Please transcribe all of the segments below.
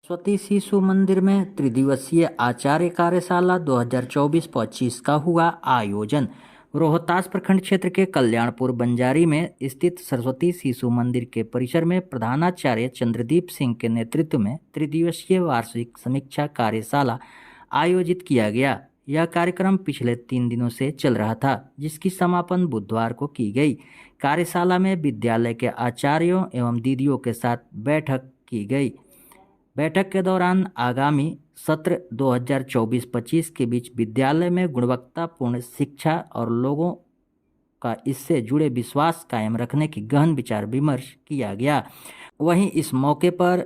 सरस्वती शिशु मंदिर में त्रिदिवसीय आचार्य कार्यशाला 2024-25 का हुआ आयोजन। रोहतास प्रखंड क्षेत्र के कल्याणपुर बंजारी में स्थित सरस्वती शिशु मंदिर के परिसर में प्रधानाचार्य चंद्रदीप सिंह के नेतृत्व में त्रिदिवसीय वार्षिक समीक्षा कार्यशाला आयोजित किया गया। यह कार्यक्रम पिछले 3 दिनों से चल रहा था, जिसकी समापन बुधवार को की गई। कार्यशाला में विद्यालय के आचार्यों एवं दीदियों के साथ बैठक की गई। बैठक के दौरान आगामी सत्र 2024-25 के बीच विद्यालय में गुणवत्तापूर्ण शिक्षा और लोगों का इससे जुड़े विश्वास कायम रखने की गहन विचार विमर्श किया गया। वहीं इस मौके पर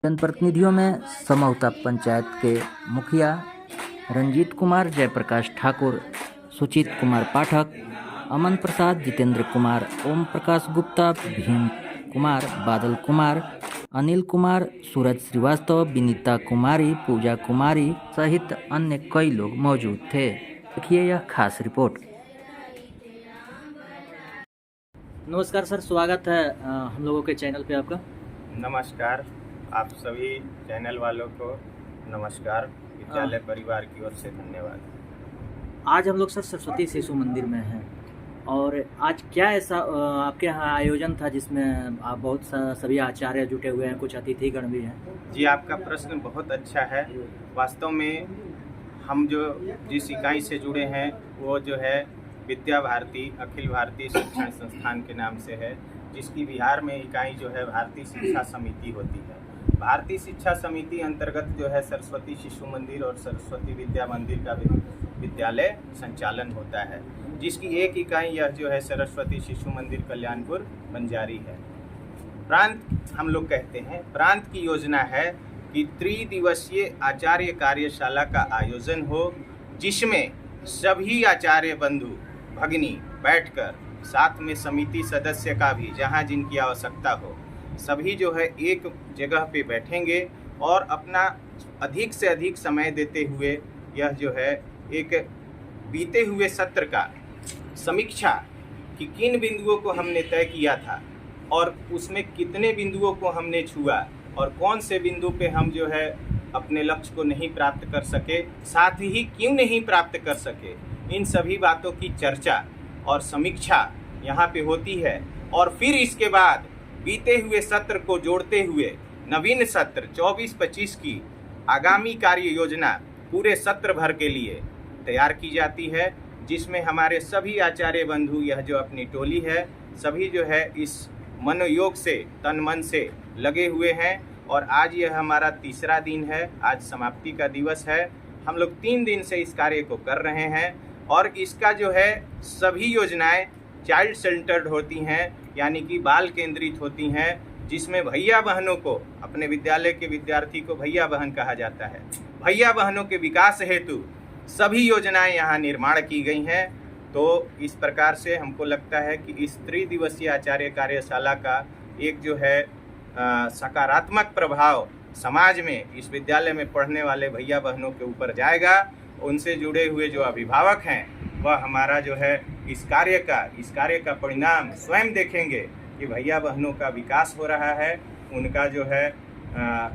जनप्रतिनिधियों में समौता पंचायत के मुखिया रंजीत कुमार, जयप्रकाश ठाकुर, सुचित कुमार पाठक, अमन प्रसाद, जितेंद्र कुमार, ओम प्रकाश गुप्ता, भीम कुमार, बादल कुमार, अनिल कुमार, सूरज श्रीवास्तव, विनीता कुमारी, पूजा कुमारी सहित अन्य कई लोग मौजूद थे। देखिए यह खास रिपोर्ट। नमस्कार सर, स्वागत है हम लोगों के चैनल पे आपका। नमस्कार, आप सभी चैनल वालों को नमस्कार। विद्यालय परिवार की ओर से धन्यवाद। आज हम लोग सर सरस्वती शिशु मंदिर में हैं और आज क्या ऐसा आपके यहाँ आयोजन था जिसमें आप बहुत सभी आचार्य जुटे हुए हैं, कुछ अतिथिगण भी हैं? जी, आपका प्रश्न बहुत अच्छा है। वास्तव में हम जो जिस इकाई से जुड़े हैं वो जो है विद्या भारती अखिल भारतीय शिक्षण संस्थान के नाम से है, जिसकी बिहार में इकाई जो है भारतीय शिक्षा समिति होती है। भारतीय शिक्षा समिति अंतर्गत जो है सरस्वती शिशु मंदिर और सरस्वती विद्या मंदिर का विद्यालय संचालन होता है, जिसकी एक इकाई यह जो है सरस्वती शिशु मंदिर कल्याणपुर बंजारी है। प्रांत हम लोग कहते हैं, प्रांत की योजना है कि त्रिदिवसीय आचार्य कार्यशाला का आयोजन हो, जिसमें सभी आचार्य बंधु भगिनी बैठकर साथ में समिति सदस्य का भी जहां जिनकी आवश्यकता हो सभी जो है एक जगह पे बैठेंगे और अपना अधिक से अधिक समय देते हुए यह जो है एक बीते हुए सत्र का समीक्षा कि किन बिंदुओं को हमने तय किया था और उसमें कितने बिंदुओं को हमने छुआ और कौन से बिंदु पे हम जो है अपने लक्ष्य को नहीं प्राप्त कर सके, साथ ही क्यों नहीं प्राप्त कर सके, इन सभी बातों की चर्चा और समीक्षा यहाँ पे होती है। और फिर इसके बाद बीते हुए सत्र को जोड़ते हुए नवीन सत्र 24-25 की आगामी कार्य योजना पूरे सत्र भर के लिए तैयार की जाती है, जिसमें हमारे सभी आचार्य बंधु यह जो अपनी टोली है सभी जो है इस मनोयोग से तन मन से लगे हुए हैं। और आज यह हमारा तीसरा दिन है, आज समाप्ति का दिवस है। हम लोग 3 दिन से इस कार्य को कर रहे हैं और इसका जो है सभी योजनाएं चाइल्ड सेंटर्ड होती हैं, यानी कि बाल केंद्रित होती हैं, जिसमें भैया बहनों को, अपने विद्यालय के विद्यार्थी को भैया बहन कहा जाता है, भैया बहनों के विकास हेतु सभी योजनाएं यहाँ निर्माण की गई हैं। तो इस प्रकार से हमको लगता है कि इस त्रिदिवसीय आचार्य कार्यशाला का एक जो है सकारात्मक प्रभाव समाज में इस विद्यालय में पढ़ने वाले भैया बहनों के ऊपर जाएगा। उनसे जुड़े हुए जो अभिभावक हैं वह हमारा जो है इस कार्य का परिणाम स्वयं देखेंगे कि भैया बहनों का विकास हो रहा है, उनका जो है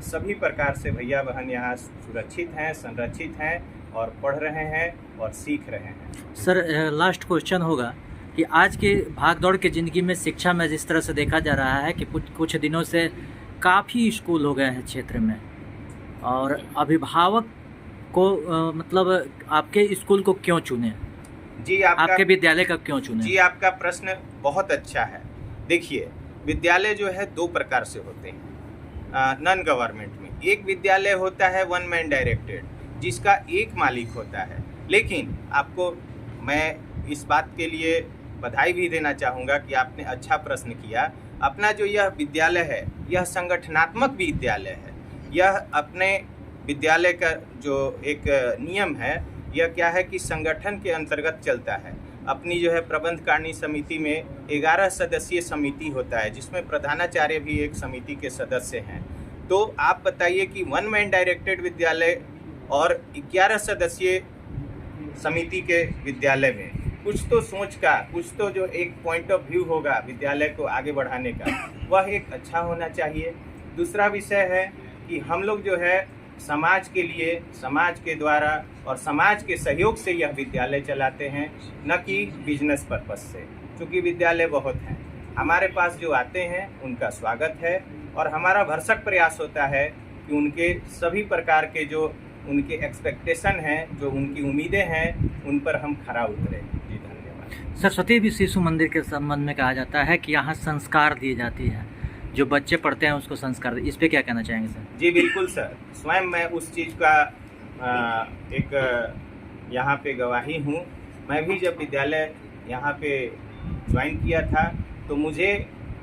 सभी प्रकार से भैया बहन यहाँ सुरक्षित हैं, संरक्षित हैं और पढ़ रहे हैं और सीख रहे हैं। सर, लास्ट क्वेश्चन होगा कि आज की भागदौड़ की ज़िंदगी में शिक्षा में जिस तरह से देखा जा रहा है कि कुछ दिनों से काफ़ी स्कूल हो गए हैं क्षेत्र में, और अभिभावक को मतलब आपके स्कूल को क्यों चुने? जी, आपके विद्यालय का क्यों चुने? जी, आपका प्रश्न बहुत अच्छा है। देखिए, विद्यालय जो है 2 प्रकार से होते हैं नॉन गवर्नमेंट में। एक विद्यालय होता है वन मैन डायरेक्टेड, जिसका एक मालिक होता है। लेकिन आपको मैं इस बात के लिए बधाई भी देना चाहूँगा कि आपने अच्छा प्रश्न किया। अपना जो यह विद्यालय है यह संगठनात्मक विद्यालय है। यह अपने विद्यालय का जो एक नियम है यह क्या है कि संगठन के अंतर्गत चलता है। अपनी जो है प्रबंधकारिणी समिति में 11 सदस्यीय समिति होता है, जिसमें प्रधानाचार्य भी एक समिति के सदस्य हैं। तो आप बताइए कि वन मैन डायरेक्टेड विद्यालय और 11 सदस्यीय समिति के विद्यालय में कुछ तो सोच का, कुछ तो जो एक पॉइंट ऑफ व्यू होगा विद्यालय को आगे बढ़ाने का, वह एक अच्छा होना चाहिए। दूसरा विषय है कि कि हम लोग जो है समाज के लिए, समाज के द्वारा और समाज के सहयोग से यह विद्यालय चलाते हैं, न कि बिजनेस पर्पस से। क्योंकि विद्यालय बहुत हैं, हमारे पास जो आते हैं उनका स्वागत है और हमारा भरसक प्रयास होता है कि उनके सभी प्रकार के जो उनके एक्सपेक्टेशन हैं, जो उनकी उम्मीदें हैं, उन पर हम खरा उतरे। जी धन्यवाद। सरस्वती शिशु मंदिर के संबंध में कहा जाता है कि यहाँ संस्कार दी जाती है, जो बच्चे पढ़ते हैं उसको संस्कार, इस पे क्या कहना चाहेंगे सर? जी बिल्कुल सर, स्वयं मैं उस चीज़ का एक यहाँ पे गवाही हूँ। मैं भी जब विद्यालय यहाँ पे ज्वाइन किया था तो मुझे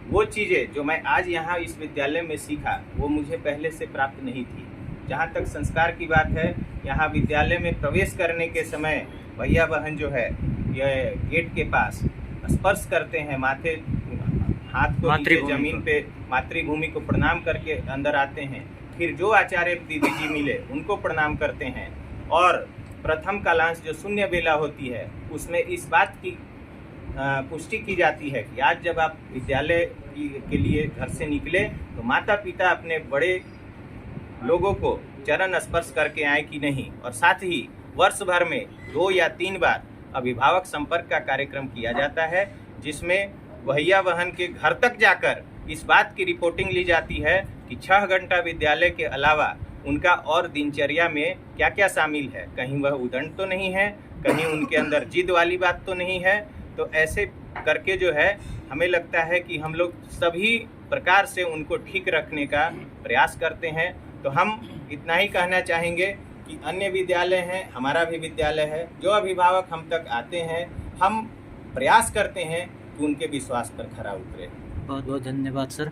वो चीज़ें जो मैं आज यहाँ इस विद्यालय में सीखा वो मुझे पहले से प्राप्त नहीं थी। जहाँ तक संस्कार की बात है, यहाँ विद्यालय में प्रवेश करने के समय भैया बहन जो है ये गेट के पास स्पर्श करते हैं, माथे हाथ को नीचे जमीन पे मातृभूमि को प्रणाम करके अंदर आते हैं। फिर जो आचार्य दीदी जी मिले उनको प्रणाम करते हैं और प्रथम कालांश जो शून्य बेला होती है उसमें इस बात की पुष्टि की जाती है कि आज जब आप विद्यालय के लिए घर से निकले तो माता पिता अपने बड़े लोगों को चरण स्पर्श करके आए कि नहीं। और साथ ही वर्ष भर में 2 या 3 बार अभिभावक संपर्क का कार्यक्रम किया जाता है, जिसमें भैया बहन के घर तक जाकर इस बात की रिपोर्टिंग ली जाती है कि 6 घंटा विद्यालय के अलावा उनका और दिनचर्या में क्या क्या शामिल है, कहीं वह उदंड तो नहीं है, कहीं उनके अंदर जिद वाली बात तो नहीं है। तो ऐसे करके जो है हमें लगता है कि हम लोग सभी प्रकार से उनको ठीक रखने का प्रयास करते हैं। तो हम इतना ही कहना चाहेंगे कि अन्य विद्यालय हैं, हमारा भी विद्यालय है, जो अभिभावक हम तक आते हैं हम प्रयास करते हैं कि उनके विश्वास पर खरा उतरे। बहुत बहुत धन्यवाद सर।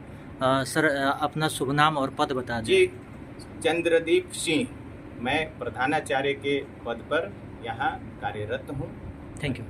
सर अपना शुभ नाम और पद बता जी, दीजिए। चंद्रदीप सिंह, मैं प्रधानाचार्य के पद पर यहाँ कार्यरत हूँ। Thank you.